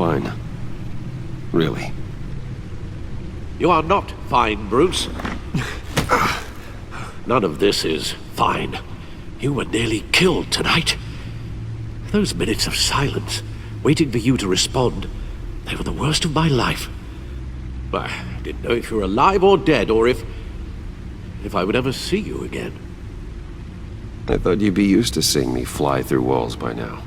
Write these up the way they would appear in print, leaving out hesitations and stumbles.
fine. Really. You are not fine, Bruce. None of this is fine. You were nearly killed tonight. Those minutes of silence, waiting for you to respond, they were the worst of my life. I didn't know if you were alive or dead, or if I would ever see you again. I thought you'd be used to seeing me fly through walls by now.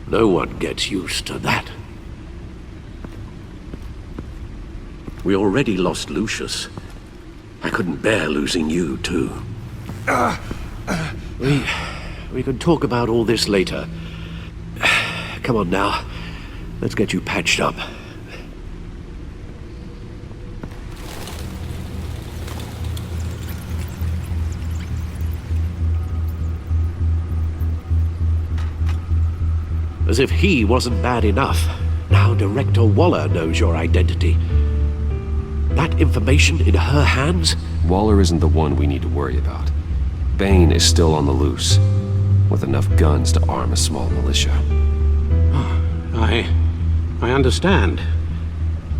No one gets used to that. We already lost Lucius. I couldn't bear losing you, too. We can talk about all this later. Come on now. Let's get you patched up. As if he wasn't bad enough, now Director Waller knows your identity. That information in her hands? Waller isn't the one we need to worry about. Bane is still on the loose, with enough guns to arm a small militia. I understand.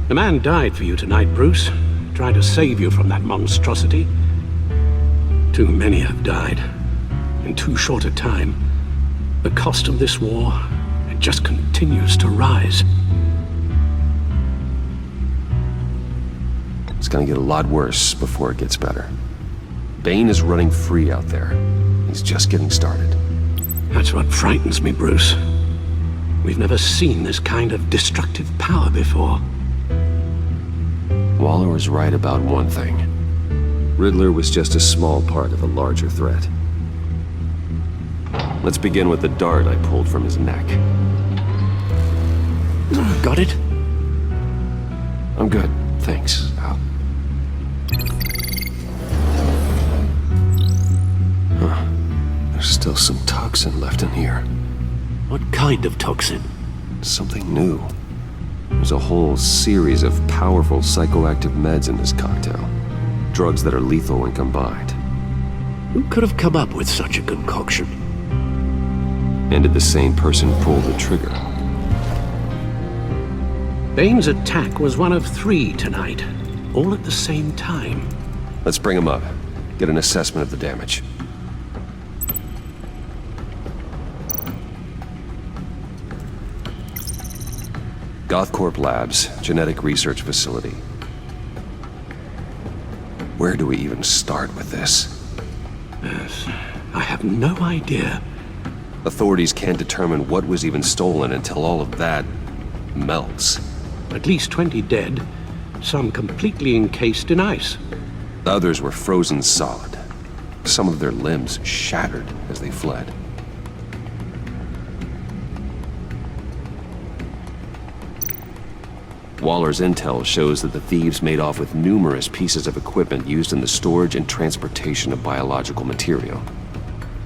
The man died for you tonight, Bruce. Tried to save you from that monstrosity. Too many have died. In too short a time. The cost of this war, it just continues to rise. It's gonna get a lot worse before it gets better. Bane is running free out there. He's just getting started. That's what frightens me, Bruce. We've never seen this kind of destructive power before. Waller was right about one thing. Riddler was just a small part of a larger threat. Let's begin with the dart I pulled from his neck. Got it? I'm good, thanks. There's still some toxin left in here. What kind of toxin? Something new. There's a whole series of powerful psychoactive meds in this cocktail. Drugs that are lethal when combined. Who could have come up with such a concoction? And did the same person pull the trigger? Bane's attack was one of 3 tonight, all at the same time. Let's bring him up. Get an assessment of the damage. Gothcorp Labs, genetic research facility. Where do we even start with this? Yes, I have no idea. Authorities can't determine what was even stolen until all of that melts. At least 20 dead, some completely encased in ice. Others were frozen solid. Some of their limbs shattered as they fled. Waller's intel shows that the thieves made off with numerous pieces of equipment used in the storage and transportation of biological material.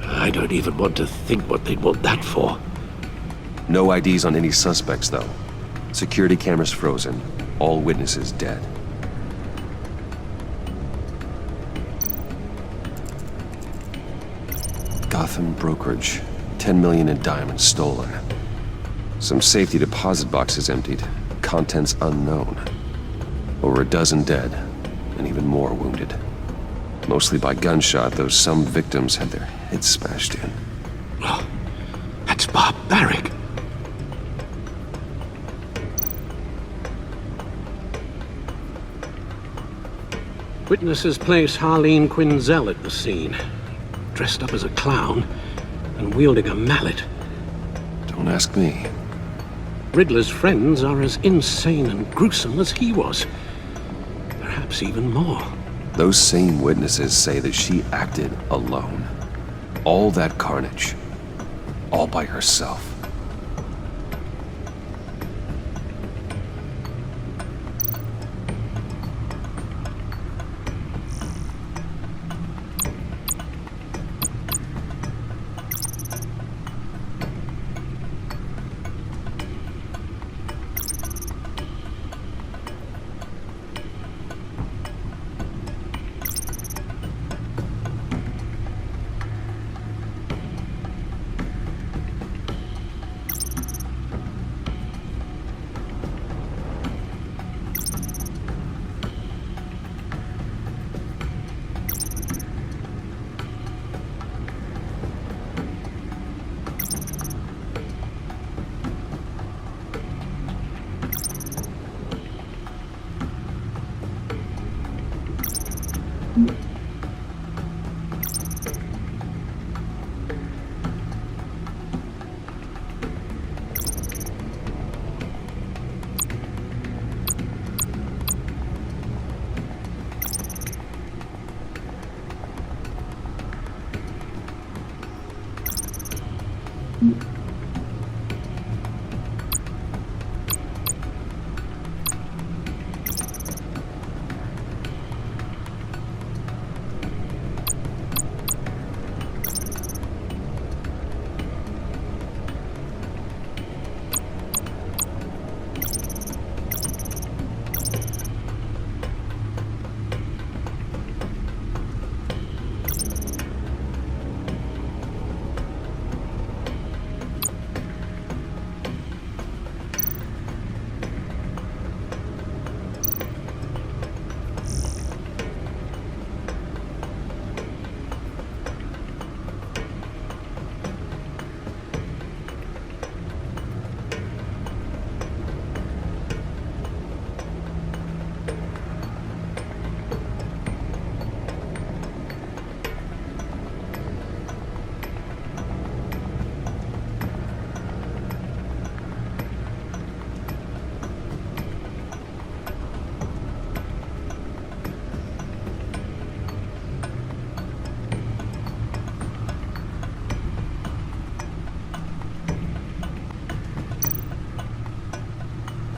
I don't even want to think what they'd want that for. No IDs on any suspects, though. Security cameras frozen. All witnesses dead. Gotham brokerage. 10 million in diamonds stolen. Some safety deposit boxes emptied. Contents unknown. Over a dozen dead, and even more wounded. Mostly by gunshot, though some victims had their heads smashed in. Oh, that's barbaric. Witnesses place Harleen Quinzel at the scene, dressed up as a clown and wielding a mallet. Don't ask me. Riddler's friends are as insane and gruesome as he was. Perhaps even more. Those same witnesses say that she acted alone. All that carnage. All by herself.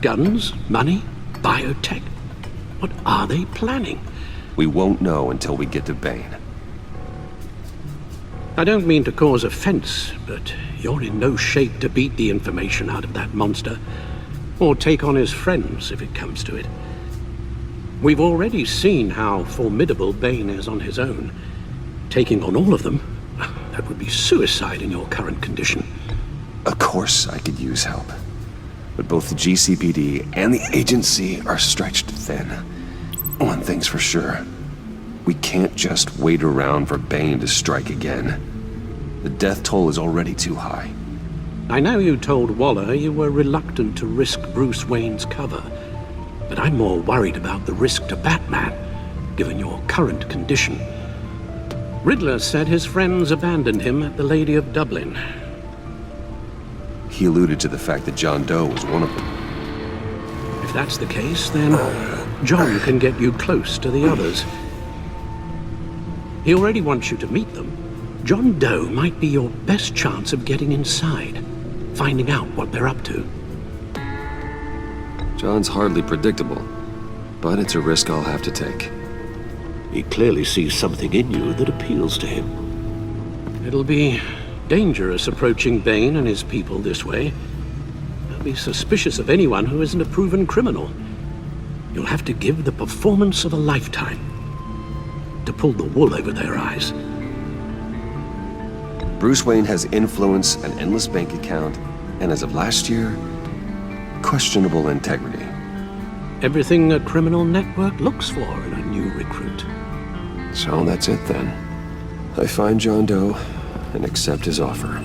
Guns? Money? Biotech? What are they planning? We won't know until we get to Bane. I don't mean to cause offense, but you're in no shape to beat the information out of that monster, or take on his friends if it comes to it. We've already seen how formidable Bane is on his own. Taking on all of them, that would be suicide in your current condition. Of course I could use help. But both the GCPD and the agency are stretched thin. One thing's for sure. We can't just wait around for Bane to strike again. The death toll is already too high. I know you told Waller you were reluctant to risk Bruce Wayne's cover, but I'm more worried about the risk to Batman, given your current condition. Riddler said his friends abandoned him at the Lady of Dublin. He alluded to the fact that John Doe was one of them. If that's the case, then John can get you close to the others. He already wants you to meet them. John Doe might be your best chance of getting inside, finding out what they're up to. John's hardly predictable, but it's a risk I'll have to take. He clearly sees something in you that appeals to him. It'll be dangerous approaching Bane and his people this way. They'll be suspicious of anyone who isn't a proven criminal. You'll have to give the performance of a lifetime to pull the wool over their eyes. Bruce Wayne has influence, an endless bank account, and as of last year, questionable integrity. Everything a criminal network looks for in a new recruit. So that's it then. I find John Doe and accept his offer.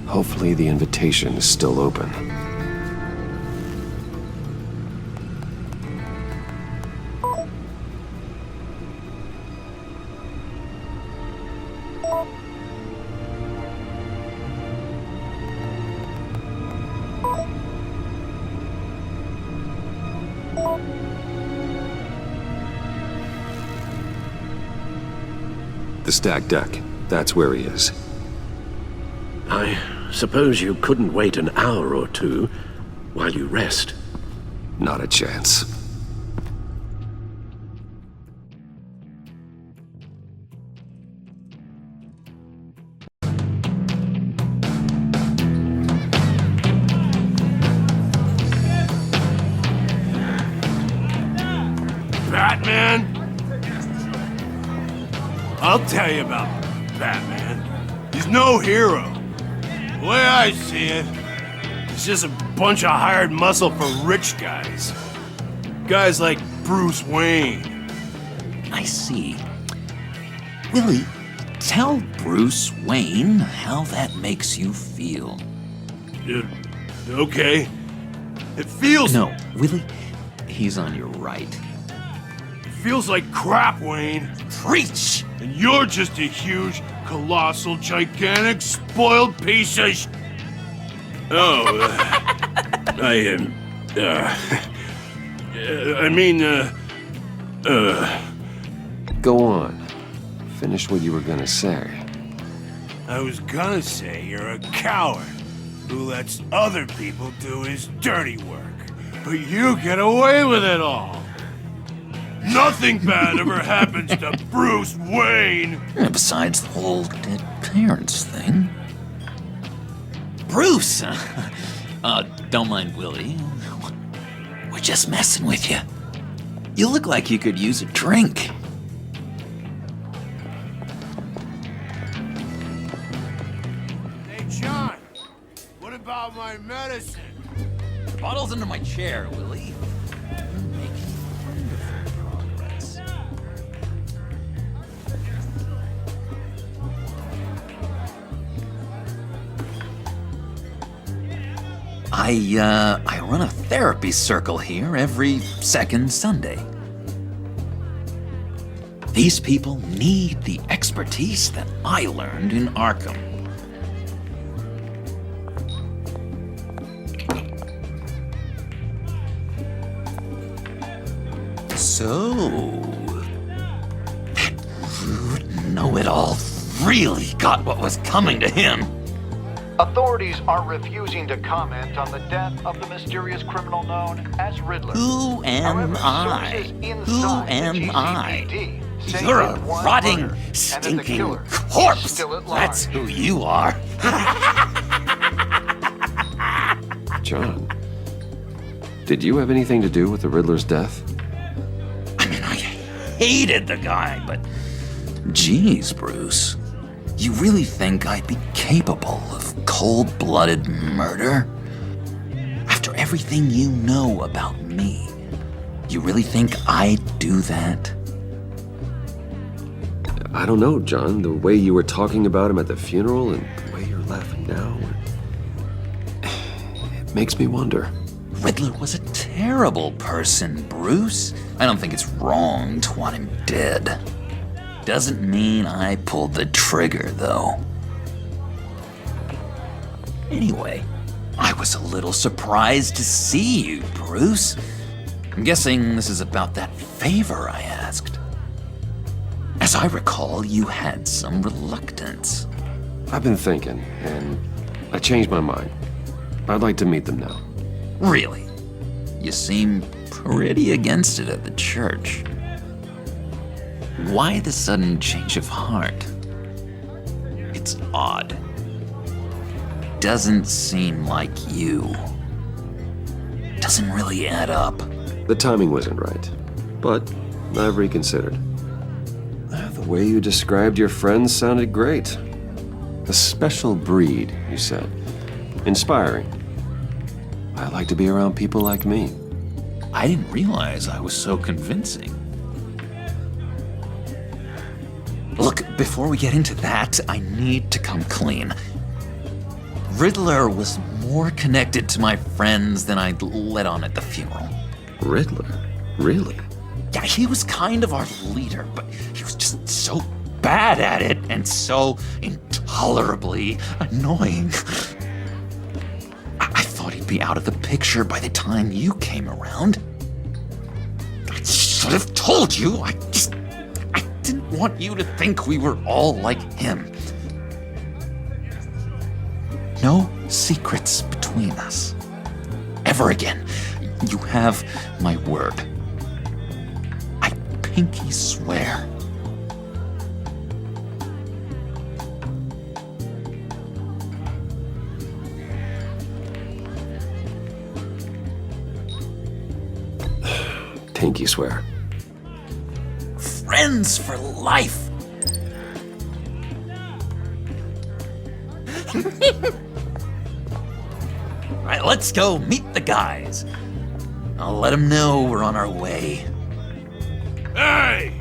Hopefully the invitation is still open. The stacked deck. That's where he is. I suppose you couldn't wait an hour or two while you rest. Not a chance. Batman? I'll tell you about Batman. He's no hero. The way I see it, he's just a bunch of hired muscle for rich guys. Guys like Bruce Wayne. I see. Willie, tell Bruce Wayne how that makes you feel. Okay. It feels... No, Willie, he's on your right. It feels like crap, Wayne. Preach! And you're just a huge, colossal, gigantic, spoiled piece of Go on. Finish what you were gonna say. I was gonna say you're a coward who lets other people do his dirty work. But you get away with it all. Nothing bad ever happens to Bruce Wayne. Besides the whole dead parents thing. Bruce! Don't mind Willie. We're just messing with you. You look like you could use a drink. Hey, John, what about my medicine? The bottle's under my chair, Willie. You're making wonderful progress. I run a therapy circle here every second Sunday. These people need the expertise that I learned in Arkham. So, that rude know-it-all really got what was coming to him. Authorities are refusing to comment on the death of the mysterious criminal known as Riddler. Who am However, I? sources Who inside the am I? GCPD say You're a that one rotting, murder and that the stinking killer is corpse. still at large. That's who you are. John, did you have anything to do with the Riddler's death? I mean, I hated the guy, but... Geez, Bruce. You really think I'd be capable of cold-blooded murder? After everything you know about me, you really think I'd do that? I don't know, John. The way you were talking about him at the funeral and the way you're laughing now... It makes me wonder. Riddler was a terrible person, Bruce. I don't think it's wrong to want him dead. Doesn't mean I pulled the trigger, though. Anyway, I was a little surprised to see you, Bruce. I'm guessing this is about that favor I asked. As I recall, you had some reluctance. I've been thinking, and I changed my mind. I'd like to meet them now. Really? You seem pretty against it at the church. Why the sudden change of heart? It's odd. Doesn't seem like you. Doesn't really add up. The timing wasn't right, but I've reconsidered. The way you described your friends sounded great. A special breed, you said. Inspiring. I like to be around people like me. I didn't realize I was so convincing. Look, before we get into that, I need to come clean. Riddler was more connected to my friends than I'd let on at the funeral. Riddler? Really? Yeah, he was kind of our leader, but he was just so bad at it and so intolerably annoying. I thought he'd be out of the picture by the time you came around. I should have told you. I didn't want you to think we were all like him. No secrets between us. Ever again. You have my word. I pinky swear. Pinky swear. Friends for life. All right, let's go meet the guys. I'll let them know we're on our way. Hey!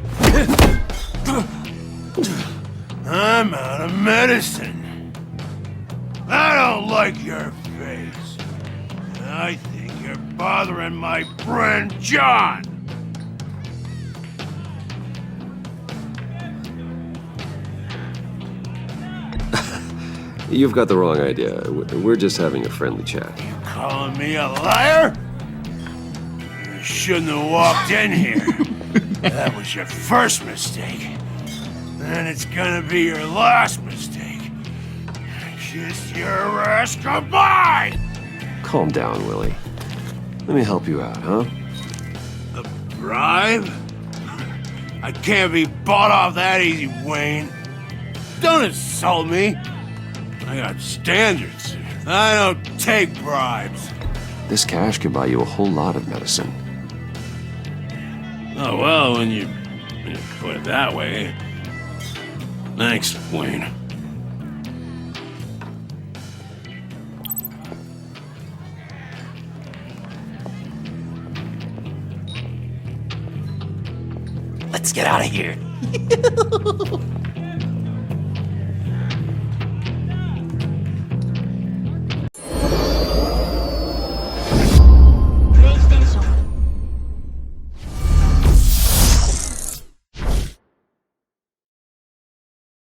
I'm out of medicine. I don't like your face. I think you're bothering my friend John. You've got the wrong idea. We're just having a friendly chat. You calling me a liar? You shouldn't have walked in here. That was your first mistake. And it's gonna be your last mistake. Kiss your ass goodbye! Calm down, Willie. Let me help you out, huh? A bribe? I can't be bought off that easy, Wayne. Don't insult me. I got standards. I don't take bribes. This cash could buy you a whole lot of medicine. Oh, well, when you put it that way. Thanks, Wayne. Let's get out of here.